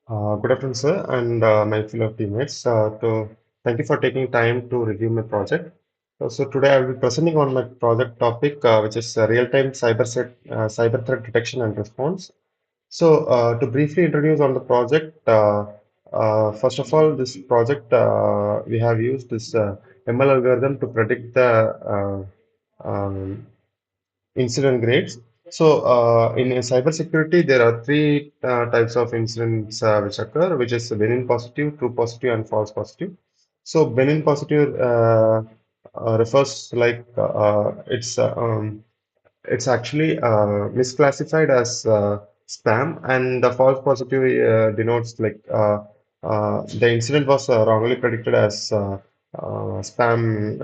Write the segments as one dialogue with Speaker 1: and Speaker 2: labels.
Speaker 1: Good afternoon, sir, and my fellow teammates. Thank you for taking time to review my project. So today I will be presenting on my project topic, which is real-time cyber threat detection and response. To briefly introduce on the project, first of all, this project we have used this ML algorithm to predict the incident grades. In cybersecurity, there are three types of incidents which occur, which is benign positive, true positive, and false positive. So, benign positive refers like it's actually misclassified as spam, and the false positive denotes like the incident was wrongly predicted as spam,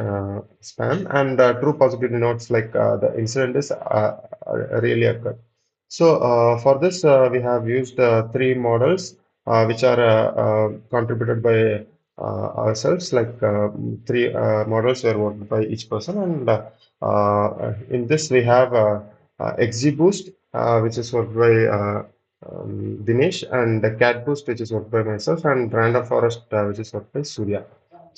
Speaker 1: and true positive denotes like the incident is really occurred. For this, we have used three models which are contributed by ourselves, like three models were worked by each person, and in this, we have XGBoost, which is worked by Dinesh, and the CatBoost, which is worked by myself, and Random Forest, which is worked by Surya.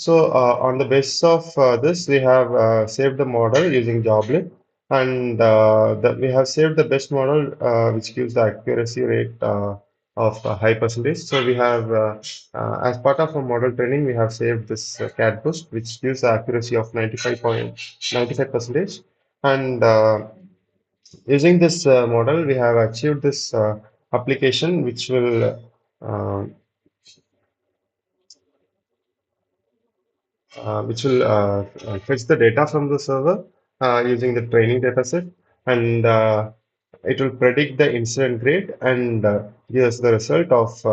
Speaker 1: On the basis of this, we have saved the model using Joblit, and we have saved the best model, which gives the accuracy rate of a high percentage. So we have, as part of our model training, we have saved this CatBoost, which gives the accuracy of 95.95 percentage. And using this model, we have achieved this application, uh, which will fetch the data from the server using the training dataset, and it will predict the incident grade and give us the result of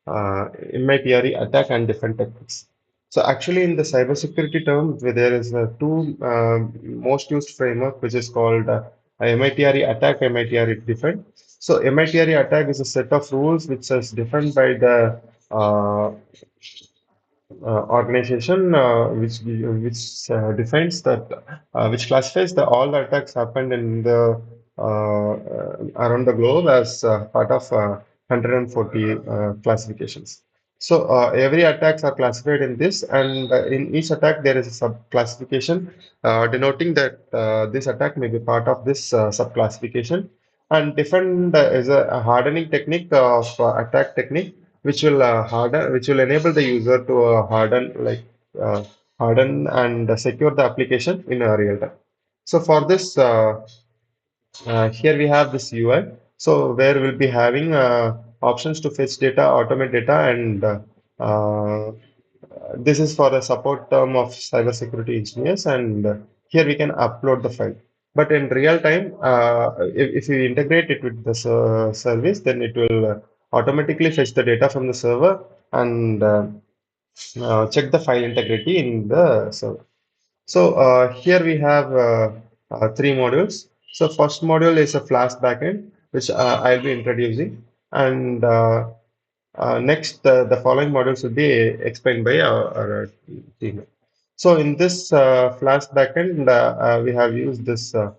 Speaker 1: MITRE attack and different techniques. So actually, in the cybersecurity term, where there is two most used framework, which is called MITRE attack, MITRE defend. So MITRE attack is a set of rules which is defined by the uh, organization which defines that which classifies the all the attacks happened in the around the globe as part of 140 classifications. Every attacks are classified in this, and in each attack there is a sub classification denoting that this attack may be part of this sub classification. And defend is a hardening technique of attack technique which will enable the user to uh, harden and secure the application in a real time. So for this, here we have this UI. So where we'll be having options to fetch data, automate data, and this is for the support term of cybersecurity engineers, and here we can upload the file. But in real time, if you integrate it with the service, then it will automatically fetch the data from the server and check the file integrity in the server. Here we have three modules. So first module is a Flask backend, which I'll be introducing, and next the following modules will be explained by our team. So in this Flask backend, we have used this uh,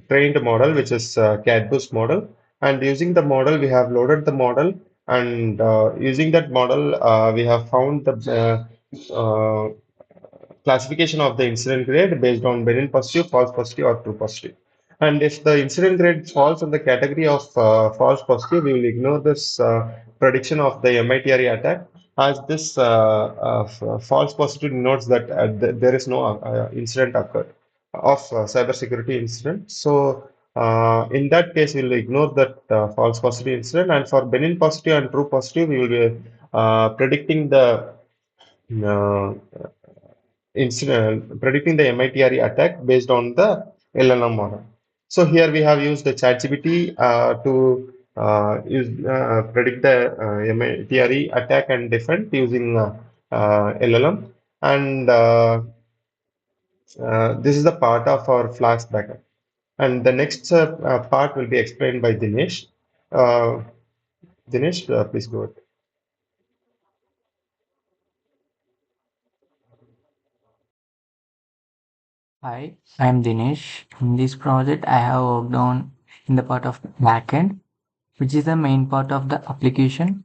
Speaker 1: trained model, which is CatBoost model, and using the model, we have loaded the model, and using that model, we have found the classification of the incident grade based on benign positive, false positive, or true positive. And if the incident grade falls in the category of false positive, we will ignore this prediction of the MITRE attack, as this false positive denotes that there is no incident occurred of cybersecurity incident. In that case, we will ignore that false positive incident, and for benign positive and true positive, we will be predicting the uh, incident predicting the MITRE attack based on the LLM model. So here we have used the ChatGPT to predict the MITRE attack and defend using LLM, and this is the part of our Flask backend. And the next part will be explained by Dinesh. Uh, Dinesh, please go ahead.
Speaker 2: Hi, I'm Dinesh. In this project, I have worked on in the part of backend, which is the main part of the application.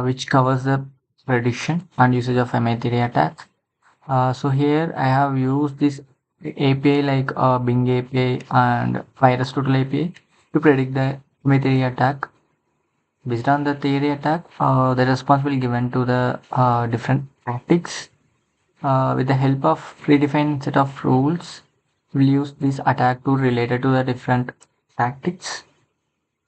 Speaker 2: which covers the prediction and usage of MI3 attack. So here I have used this API like Bing API and VirusTotal API to predict the MI3 attack. Based on the theory attack, the response will given to the different tactics. With the help of predefined set of rules, we'll use this attack to related to the different tactics,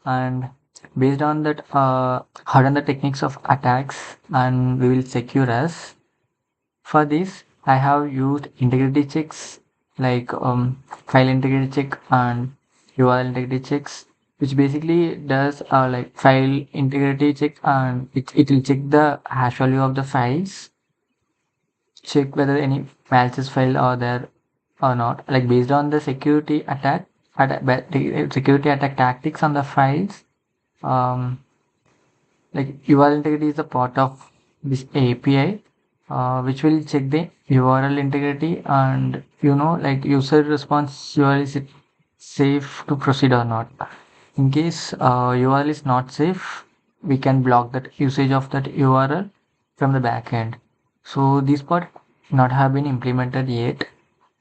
Speaker 2: and based on that, harden the techniques of attacks, and we will secure us. For this, I have used integrity checks like file integrity check and URL integrity checks, which basically does like file integrity check, and it will check the hash value of the files, check whether any malicious file are there or not. Like based on the security attack tactics on the files, um, like URL integrity is a part of this API, which will check the URL integrity, and like user response URL, is it safe to proceed or not. In case URL is not safe, we can block that usage of that URL from the backend. So this part not have been implemented yet.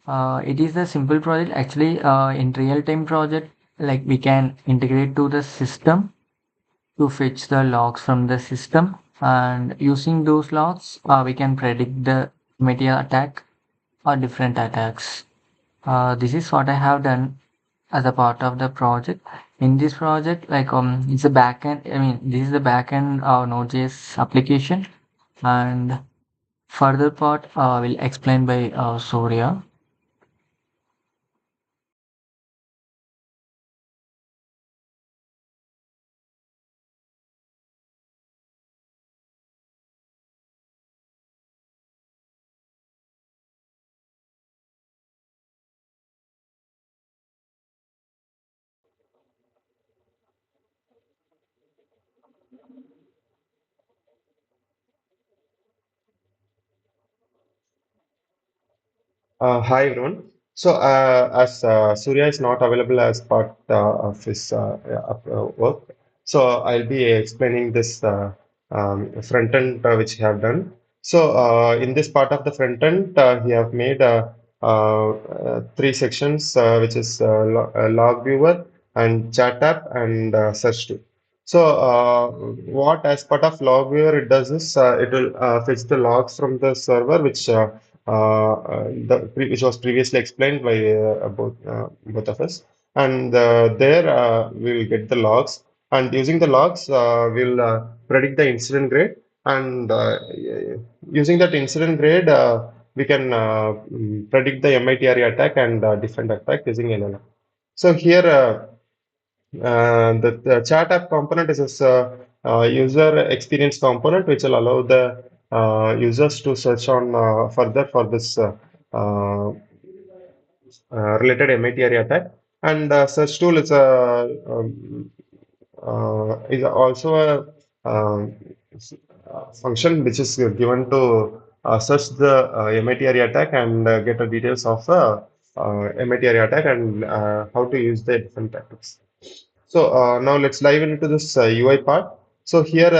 Speaker 2: It is a simple project actually. In real time project, like we can integrate to the system to fetch the logs from the system, and using those logs we can predict the media attack or different attacks. This is what I have done as a part of the project. In this project, like it's a backend, I mean this is the backend Node.js application, and further part will explain by Surya.
Speaker 1: Hi everyone. So as Surya is not available as part of his work, so I'll be explaining this front end which he have done. So in this part of the front end, he have made three sections, which is log viewer and chat app and search tool. So what as part of log viewer it does is it will fetch the logs from the server which was previously explained by both of us, and there we will get the logs, and using the logs we'll predict the incident grade, and using that incident grade we can predict the MITRE attack and different attack using LLM. So here the chat app component is a user experience component which will allow the users to search on further for this related MITRE attack. And search tool is also a function which is given to search the MITRE attack and get the details of the MITRE attack and how to use the different tactics. So now let's dive into this UI part. So here,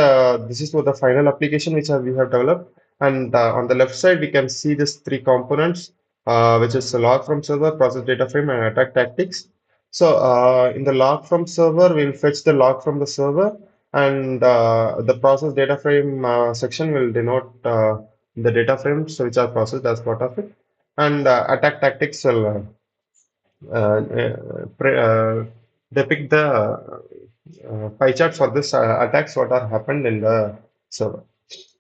Speaker 1: this is for the final application which we have developed. And on the left side, we can see these three components, which is the log from server, process data frame, and attack tactics. So in the log from server, we'll fetch the log from the server, and the process data frame section will denote the data frames which are processed as part of it. And attack tactics will depict the pie chart for this attacks what are happened in the server.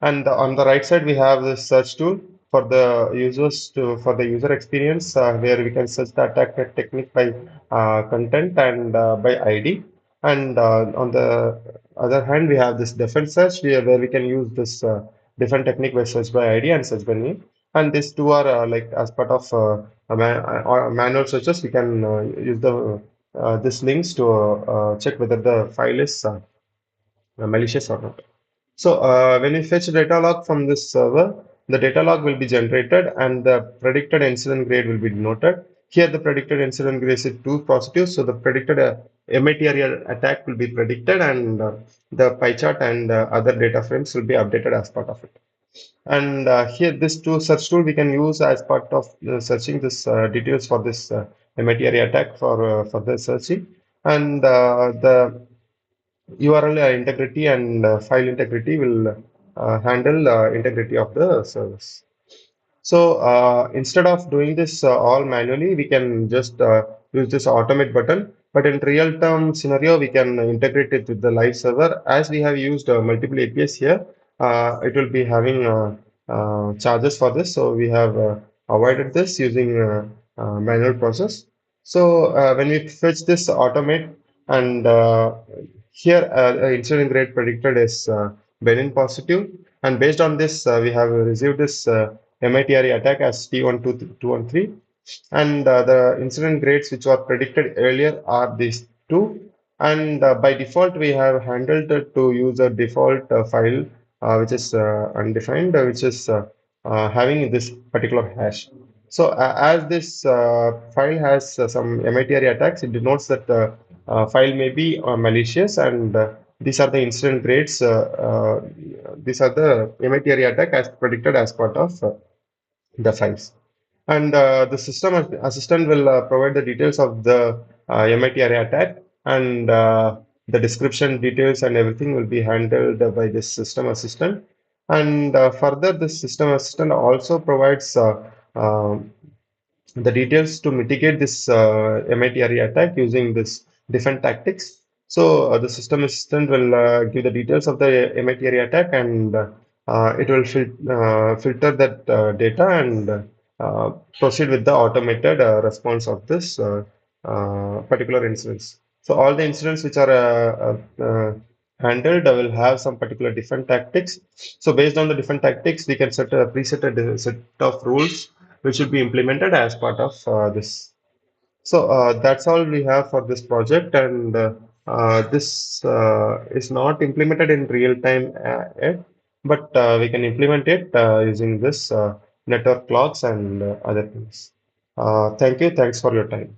Speaker 1: And on the right side, we have the search tool for the users to for the user experience, where we can search the attack technique by content and by ID. And on the other hand, we have this defense search where we can use this different technique by search by ID and search by name. And these two are like as part of manual searches. We can use the this links to check whether the file is malicious or not. So when we fetch data log from this server, the data log will be generated and the predicted incident grade will be denoted. Here the predicted incident grade is 2 positive, so the predicted MITRE attack will be predicted, and the pie chart and other data frames will be updated as part of it. And here, this search tool we can use as part of searching this details for this MITRE attack for the searching, and the URL integrity and file integrity will handle integrity of the service. So instead of doing this all manually, we can just use this automate button. But in real term scenario, we can integrate it with the live server. As we have used multiple APIs here, it will be having charges for this. So we have avoided this using manual process. So when we fetch this automate, and here incident rate predicted is benign positive, and based on this, we have received this. MITRE attack as T12213, and the incident grades which were predicted earlier are these two. And by default, we have handled it to use a default file which is undefined, which is having this particular hash. So as this file has some MITRE attacks, it denotes that the file may be malicious, and these are the incident grades. These are the MITRE attack as predicted as part of the files. And the system assistant will provide the details of the MIT array attack, and the description details and everything will be handled by this system assistant. And further, this system assistant also provides the details to mitigate this MITRE attack using this different tactics. So the system assistant will give the details of the MITRE attack, and it will filter that data and proceed with the automated response of this particular incidents. So all the incidents which are handled will have some particular different tactics. So based on the different tactics, we can preset a set of rules which should be implemented as part of this. So that's all we have for this project, and this is not implemented in real time yet, but we can implement it using this network logs and other things. Thank you. Thanks for your time.